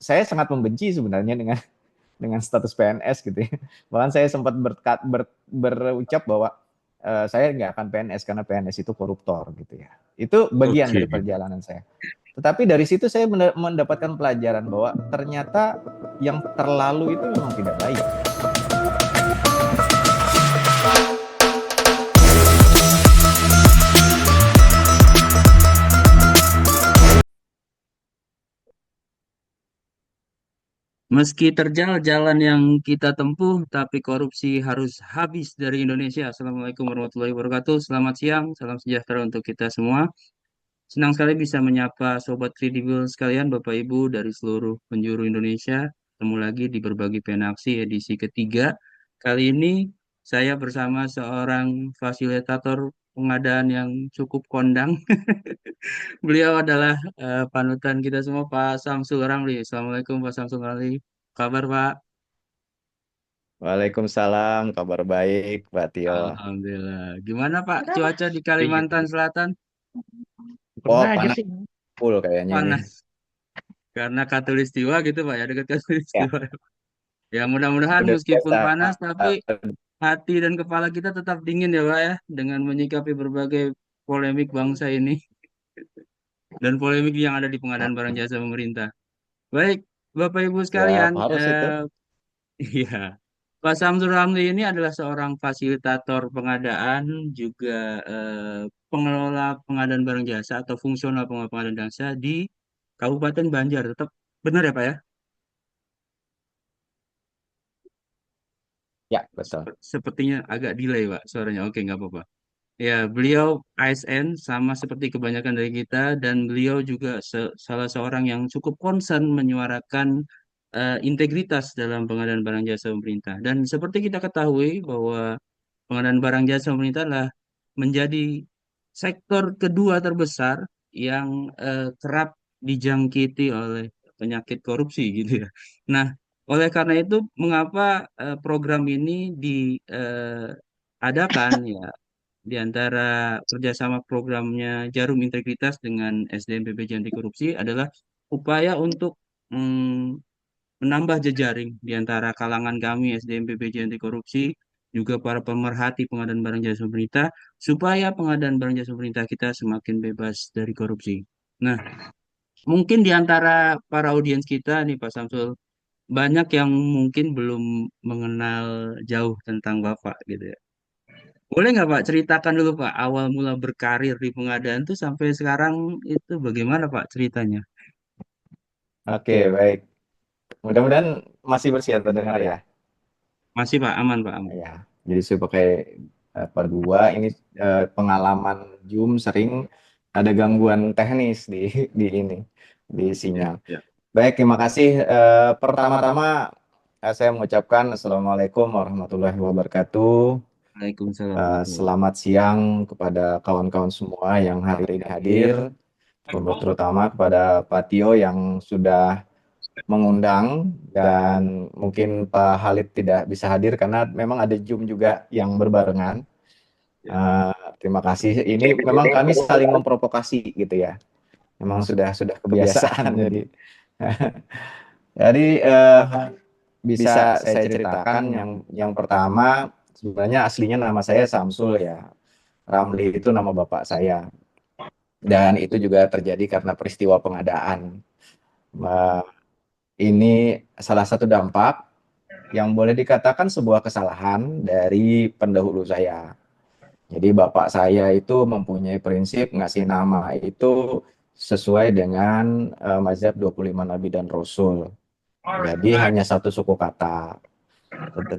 saya sangat membenci sebenarnya dengan status PNS gitu ya. Bahkan saya sempat berucap bahwa saya nggak akan PNS karena PNS itu koruptor gitu ya. Itu bagian Oke. dari perjalanan saya. Tetapi dari situ saya mendapatkan pelajaran bahwa ternyata yang terlalu itu memang tidak baik. Meski terjal jalan yang kita tempuh, tapi korupsi harus habis dari Indonesia. Assalamualaikum warahmatullahi wabarakatuh. Selamat siang, salam sejahtera untuk kita semua. Senang sekali bisa menyapa Sobat Kredibel sekalian, Bapak Ibu dari seluruh penjuru Indonesia. Ketemu lagi di Berbagi Penaksi edisi ketiga. Kali ini saya bersama seorang fasilitator pengadaan yang cukup kondang. Beliau adalah panutan kita semua, Pak Samsul Ramli. Assalamualaikum Pak Samsul Ramli. Kabar Pak? Waalaikumsalam, kabar baik, Mbak Tio. Alhamdulillah. Gimana Pak Kenapa? cuaca di Kalimantan Selatan? Oh, Pernah aja panas sih. full kayaknya ini. Panas. Karena Katulistiwa gitu Pak ya, dekat Ya, Katulistiwa. Ya mudah-mudahan udah meskipun biasa. panas tapi hati dan kepala kita tetap dingin ya Pak ya, dengan menyikapi berbagai polemik bangsa ini dan polemik yang ada di pengadaan barang jasa pemerintah. Baik, Bapak Ibu Siap, sekalian, harus itu. iya, Pak Samsul Ramli ini adalah seorang fasilitator pengadaan, juga pengelola pengadaan barang jasa atau fungsional pengelola pengadaan jasa di Kabupaten Banjar. Tetap benar ya Pak ya? Ya, betul. Sepertinya agak delay Pak suaranya. Oke, nggak apa-apa. Ya, beliau ASN sama seperti kebanyakan dari kita, dan beliau juga salah seorang yang cukup concern menyuarakan integritas dalam pengadaan barang jasa pemerintah. Dan seperti kita ketahui bahwa pengadaan barang jasa pemerintah adalah menjadi sektor kedua terbesar yang kerap dijangkiti oleh penyakit korupsi gitu ya. Nah, oleh karena itu mengapa program ini diadakan ya, di antara kerjasama programnya Jarum Integritas dengan SDM PPJ Anti Korupsi adalah upaya untuk mm, menambah jejaring di antara kalangan kami SDM PPJ Anti Korupsi, juga para pemerhati pengadaan barang jasa pemerintah, supaya pengadaan barang jasa pemerintah kita semakin bebas dari korupsi. Nah, mungkin di antara para audiens kita nih Pak Samsul, banyak yang mungkin belum mengenal jauh tentang Bapak gitu ya. Boleh nggak Pak ceritakan dulu Pak, awal mula berkarir di pengadaan tuh sampai sekarang itu bagaimana Pak ceritanya? Oke, baik. Mudah-mudahan masih bersih terdengar ya. Masih Pak, aman Pak, aman. Ya, jadi saya pakai per dua. Ini pengalaman Zoom sering ada gangguan teknis di ini di Ya, sinyal. ya. Baik, terima kasih. Pertama-tama saya mengucapkan Assalamualaikum warahmatullahi wabarakatuh. Waalaikumsalam warahmatullahi Selamat siang kepada kawan-kawan semua yang hari ini hadir, terutama kepada Pak Tio yang sudah mengundang, dan mungkin Pak Halid tidak bisa hadir karena memang ada Zoom juga yang berbarengan. Ya. Eh, Terima kasih. Ini memang kami saling memprovokasi gitu ya. Memang sudah kebiasaan jadi. Jadi bisa saya ceritakan yang pertama, sebenarnya aslinya nama saya Samsul ya. Ramli itu nama bapak saya. Dan itu juga terjadi karena peristiwa pengadaan. Eh, ini salah satu dampak yang boleh dikatakan sebuah kesalahan dari pendahulu saya. Jadi bapak saya itu mempunyai prinsip ngasih nama itu sesuai dengan mazhab 25 Nabi dan Rasul. Jadi hanya satu suku kata.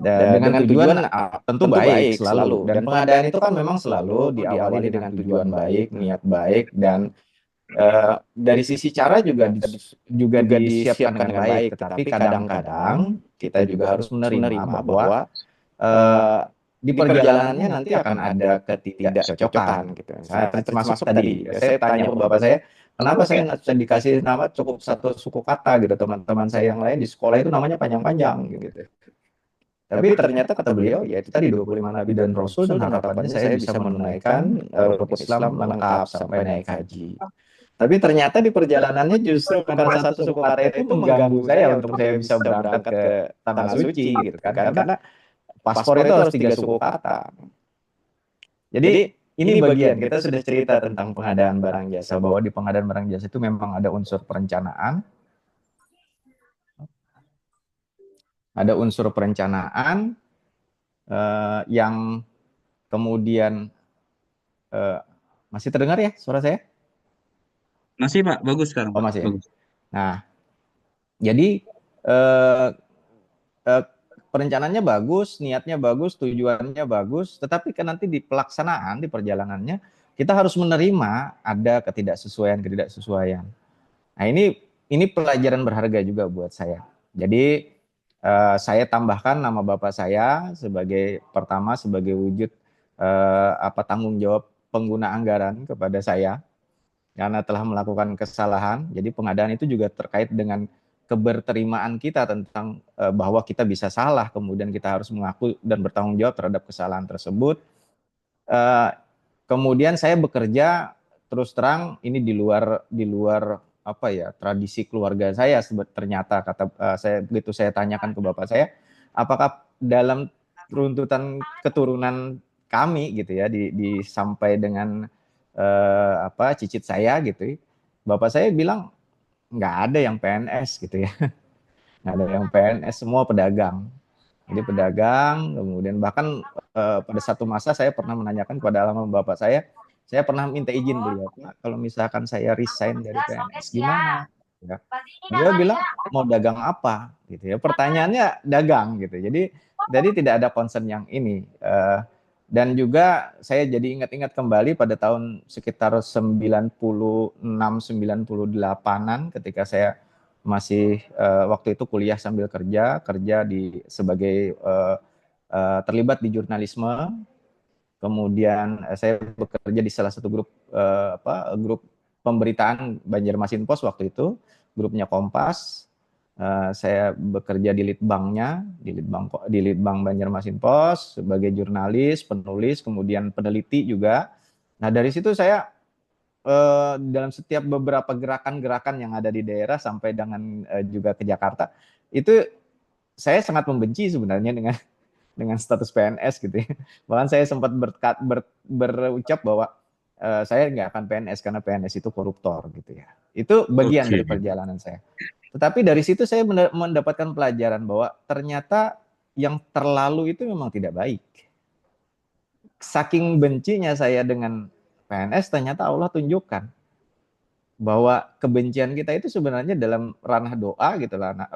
Dengan tujuan tentu baik selalu. Dan pengadaan itu kan memang selalu diawali dengan tujuan baik, niat baik, dan dari sisi cara juga disiapkan dengan baik. Tetapi kadang-kadang kita juga harus menerima bahwa eh, di perjalanannya nanti akan ada ketidakcocokan gitu. Saya termasuk tadi, saya tanya ke bapak saya, kenapa saya nggak bisa dikasih nama cukup satu suku kata gitu. Teman-teman saya yang lain di sekolah itu namanya panjang-panjang gitu. Tapi ternyata kata beliau, ya itu tadi 25 Nabi dan Rasul, dan harapannya saya bisa menunaikan rukun Islam lengkap sampai naik haji. Tapi ternyata di perjalanannya justru angkara satu suku kata itu mengganggu saya untuk saya bisa berangkat ke Tanah Suci gitu kan. Karena paspor itu harus 3 suku kata. Jadi ini bagian kita sudah cerita tentang pengadaan barang jasa, bahwa di pengadaan barang jasa itu memang ada unsur perencanaan, yang kemudian eh, masih terdengar ya suara saya? Masih Pak, bagus sekarang Oh Pak, masih ya. bagus. Nah, jadi eh, eh, perencanaannya bagus, niatnya bagus, tujuannya bagus, tetapi kan nanti di pelaksanaan, di perjalanannya kita harus menerima ada ketidaksesuaian. Nah, ini pelajaran berharga juga buat saya. Jadi saya tambahkan nama bapak saya sebagai pertama sebagai wujud tanggung jawab pengguna anggaran kepada saya karena telah melakukan kesalahan. Jadi pengadaan itu juga terkait dengan keberterimaan kita tentang bahwa kita bisa salah, kemudian kita harus mengaku dan bertanggung jawab terhadap kesalahan tersebut. Eh, Kemudian saya bekerja terus terang ini di luar apa ya tradisi keluarga saya. Ternyata kata saya begitu saya tanyakan ke bapak saya, apakah dalam runtutan keturunan kami gitu ya sampai dengan cicit saya gitu, bapak saya bilang nggak ada yang PNS gitu ya, nggak ada yang PNS, semua pedagang. Jadi pedagang, kemudian bahkan pada satu masa saya pernah menanyakan kepada almarhum bapak saya pernah minta izin beliau, Pak, kalau misalkan saya resign dari PNS gimana? Ya. Beliau bilang mau dagang apa, gitu ya. Pertanyaannya dagang gitu. Jadi tidak ada concern yang ini. Dan juga saya jadi ingat-ingat kembali pada tahun sekitar 96 98-an ketika saya masih waktu itu kuliah sambil kerja sebagai terlibat di jurnalisme. Kemudian saya bekerja di salah satu grup pemberitaan Banjarmasin Post waktu itu, grupnya Kompas. Saya bekerja di Litbang Banjarmasin Post sebagai jurnalis, penulis, kemudian peneliti juga. Nah, dari situ saya dalam setiap beberapa gerakan-gerakan yang ada di daerah sampai dengan juga ke Jakarta, itu saya sangat membenci sebenarnya dengan status PNS gitu ya. Bahkan saya sempat berucap bahwa saya nggak akan PNS karena PNS itu koruptor gitu ya. Itu bagian Oke. dari perjalanan saya. Tetapi dari situ saya mendapatkan pelajaran bahwa ternyata yang terlalu itu memang tidak baik. Saking bencinya saya dengan PNS, ternyata Allah tunjukkan bahwa kebencian kita itu sebenarnya dalam ranah doa gitu lah,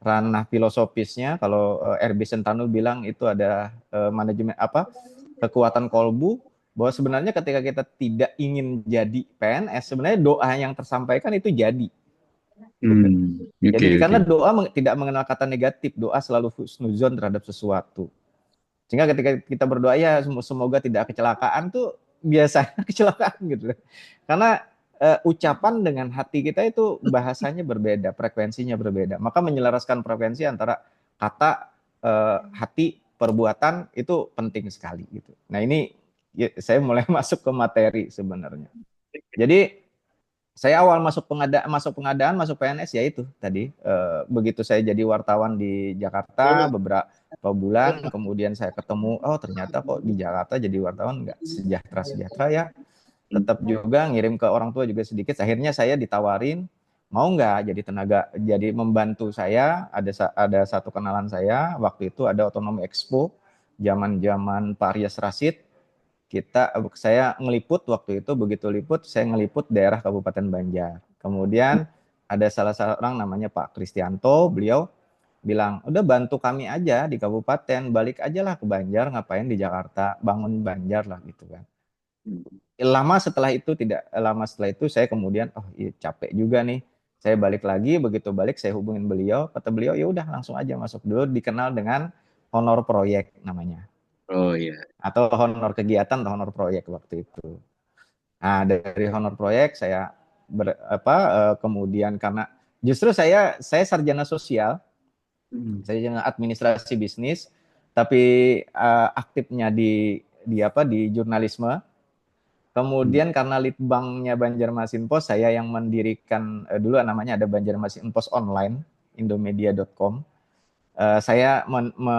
ranah filosofisnya. Kalau RB Sentanu bilang itu ada manajemen kekuatan kolbu, bahwa sebenarnya ketika kita tidak ingin jadi PNS, sebenarnya doa yang tersampaikan itu jadi gitu. Oke, Jadi oke. karena doa tidak mengenal kata negatif, doa selalu husnuzon terhadap sesuatu. Sehingga ketika kita berdoa ya semoga tidak kecelakaan tuh biasanya kecelakaan gitu. Karena ucapan dengan hati kita itu bahasanya berbeda, frekuensinya berbeda. Maka menyelaraskan frekuensi antara kata, hati, perbuatan itu penting sekali gitu. Nah, ini ya, saya mulai masuk ke materi sebenarnya. Jadi saya awal masuk pengadaan, masuk PNS ya itu tadi, begitu saya jadi wartawan di Jakarta beberapa bulan, kemudian saya ketemu, oh ternyata kok di Jakarta jadi wartawan nggak sejahtera-sejahtera ya, tetap juga ngirim ke orang tua juga sedikit. Akhirnya saya ditawarin, mau nggak jadi membantu saya, ada satu kenalan saya, waktu itu ada Otonomi Expo, zaman-zaman Pak Rias Rasid, saya ngeliput waktu itu, begitu liput saya ngeliput daerah Kabupaten Banjar. Kemudian ada salah seorang namanya Pak Kristianto, beliau bilang udah bantu kami aja di kabupaten, balik aja lah ke Banjar, ngapain di Jakarta, bangun Banjar lah gitu kan. Lama setelah itu saya kemudian iya, capek juga nih, saya balik lagi, begitu balik saya hubungin beliau, kata beliau ya udah langsung aja masuk dulu, dikenal dengan honor proyek namanya, Oh iya. atau honor kegiatan atau honor proyek waktu itu. Nah, dari honor proyek saya kemudian karena justru saya sarjana sosial, saya sarjana administrasi bisnis, tapi aktifnya di jurnalisme. Kemudian karena litbangnya Banjarmasinpos, saya yang mendirikan dulu namanya ada Banjarmasinpos Online, indomedia.com. Saya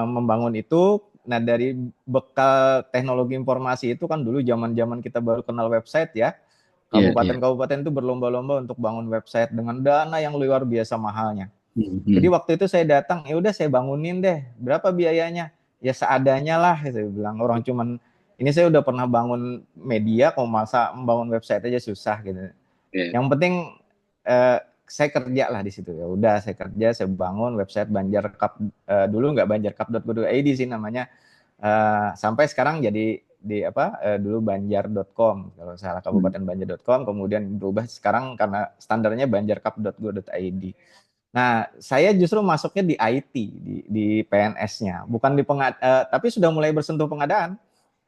membangun itu. Nah, dari bekal teknologi informasi itu kan dulu zaman-zaman kita baru kenal website ya. Iya, iya. Kabupaten-kabupaten itu berlomba-lomba untuk bangun website dengan dana yang luar biasa mahalnya. Jadi Mhm. waktu itu saya datang, ya udah saya bangunin deh. Berapa biayanya? Ya seadanya lah, saya bilang. Orang cuman ini saya udah pernah bangun media, kok masa membangun website aja susah gitu. Iya. Yang penting saya kerja lah di situ. Ya udah saya kerja, saya bangun website Banjar Cup dulu nggak banjarcup.go.id sih namanya. Sampai sekarang jadi di apa dulu banjar.com kalau salah Hmm. kabupaten banjar.com, kemudian berubah sekarang karena standarnya banjarcup.go.id. Nah, saya justru masuknya di IT, di PNS-nya, bukan di tapi sudah mulai bersentuh pengadaan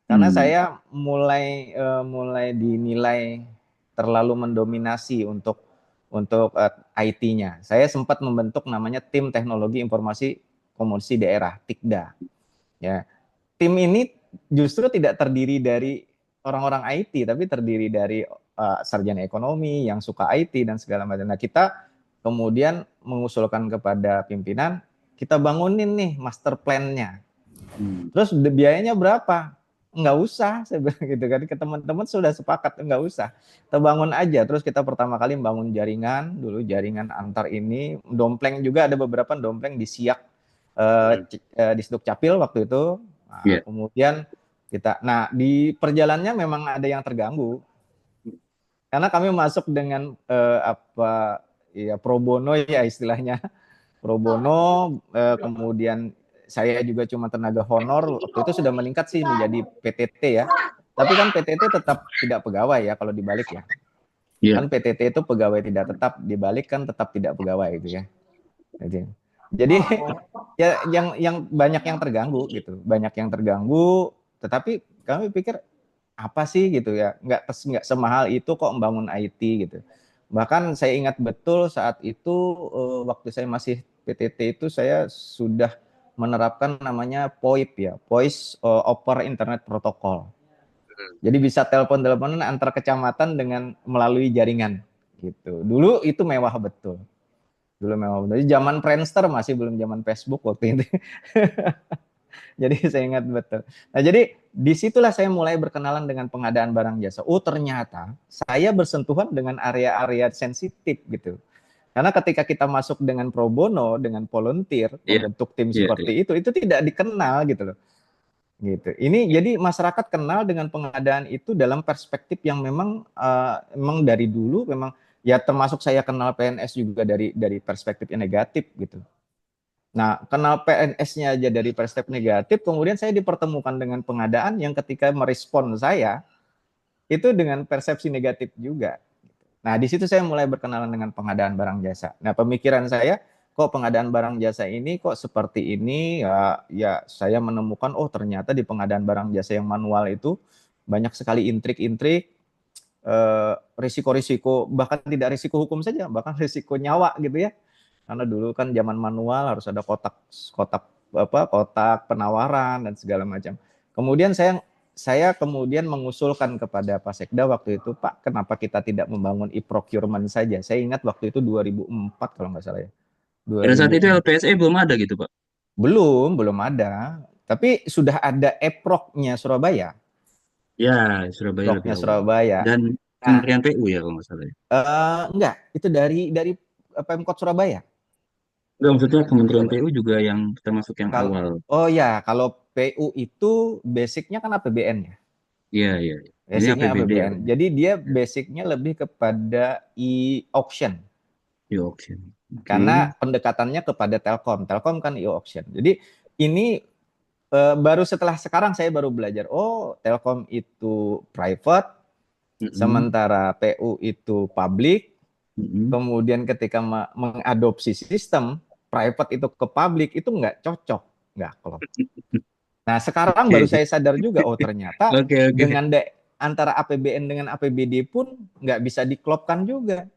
karena Hmm. saya mulai dinilai terlalu mendominasi untuk IT-nya. Saya sempat membentuk namanya tim teknologi informasi komunikasi daerah (TIKDA). Ya, tim ini justru tidak terdiri dari orang-orang IT, tapi terdiri dari sarjana ekonomi yang suka IT dan segala macam. Nah, kita kemudian mengusulkan kepada pimpinan, kita bangunin nih master plan-nya. Hmm. Terus biayanya berapa? Nggak usah, saya bilang gitu kan. Ke teman-teman sudah sepakat, nggak usah. Kita bangun aja. Terus kita pertama kali bangun jaringan, dulu jaringan antar ini. Dompleng juga, ada beberapa dompleng di Siak, Hmm. di Seduk Capil waktu itu. Nah, Iya. kemudian nah di perjalanannya memang ada yang terganggu. Karena kami masuk dengan apa ya pro bono ya istilahnya pro bono, kemudian saya juga cuma tenaga honor, waktu itu sudah meningkat sih menjadi PTT ya. Tapi kan PTT tetap tidak pegawai ya kalau dibalik ya. Iya. Kan PTT itu pegawai tidak tetap, dibalik kan tetap tidak pegawai gitu ya. Jadi ya yang banyak yang terganggu gitu, banyak yang terganggu, tetapi kami pikir apa sih gitu ya, nggak semahal itu kok membangun IT gitu. Bahkan saya ingat betul saat itu waktu saya masih PTT itu saya sudah menerapkan namanya POIP ya, Voice over Internet Protocol. Jadi bisa telepon-teleponan antar kecamatan dengan melalui jaringan gitu. Dulu itu mewah betul. Dulu mewah betul. Zaman Friendster masih belum zaman Facebook waktu itu. Jadi saya ingat betul. Nah, jadi disitulah saya mulai berkenalan dengan pengadaan barang jasa. Oh, ternyata saya bersentuhan dengan area-area sensitif gitu. Karena ketika kita masuk dengan pro bono, dengan volunteer, Iya. membentuk tim Iya. Iya. seperti itu tidak dikenal gitu loh. Gitu. Ini jadi masyarakat kenal dengan pengadaan itu dalam perspektif yang memang dari dulu memang ya termasuk saya kenal PNS juga dari perspektif yang negatif gitu. Nah, kenal PNS-nya aja dari perspektif negatif, kemudian saya dipertemukan dengan pengadaan yang ketika merespon saya, itu dengan persepsi negatif juga. Nah, di situ saya mulai berkenalan dengan pengadaan barang jasa. Nah, pemikiran saya, kok pengadaan barang jasa ini kok seperti ini, ya saya menemukan, oh ternyata di pengadaan barang jasa yang manual itu banyak sekali intrik-intrik, risiko-risiko, bahkan tidak risiko hukum saja, bahkan risiko nyawa gitu ya. Karena dulu kan zaman manual harus ada kotak kotak kotak penawaran dan segala macam. Kemudian saya kemudian mengusulkan kepada Pak Sekda waktu itu, Pak, kenapa kita tidak membangun e-procurement saja? Saya ingat waktu itu 2004 kalau nggak salah ya. Pada saat itu 2004. LPSE belum ada gitu, Pak. Belum ada. Tapi sudah ada e-proc-nya Surabaya. Ya, Surabaya lebih Proc-nya awal. Surabaya. Dan Nah, Kementerian PU ya kalau nggak salah ya. enggak, itu dari Pemkot Surabaya. Enggak, maksudnya Pemkot Kementerian Surabaya. PU juga yang termasuk yang Kalau awal. oh ya, kalau PU itu basicnya kan APBN ya. Iya, iya. Ini Basicnya APBD ya, APBN. Pak. Jadi dia Ya, basicnya lebih kepada e-auction. di auction. Karena Oke. pendekatannya kepada Telkom. Telkom kan e-auction. Jadi ini baru setelah sekarang saya baru belajar. Oh, Telkom itu private, Mm-mm. sementara PU itu public. Mm-mm. Kemudian ketika mengadopsi sistem private itu ke public itu nggak cocok, nggak klop. Nah, sekarang baru Oke. saya sadar juga, oh ternyata Oke, oke. dengan antara APBN dengan APBD pun nggak bisa diklopkan juga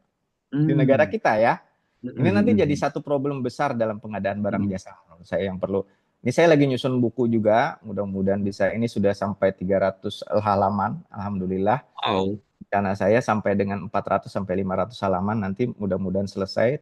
di negara Hmm. kita ya. Ini nanti jadi Mm-mm. satu problem besar dalam pengadaan barang Mm-mm. jasa menurut saya yang perlu. Ini saya lagi nyusun buku juga, mudah-mudahan bisa. Ini sudah sampai 300 halaman, alhamdulillah. Wow. Rencana saya sampai dengan 400 sampai 500 halaman nanti mudah-mudahan selesai.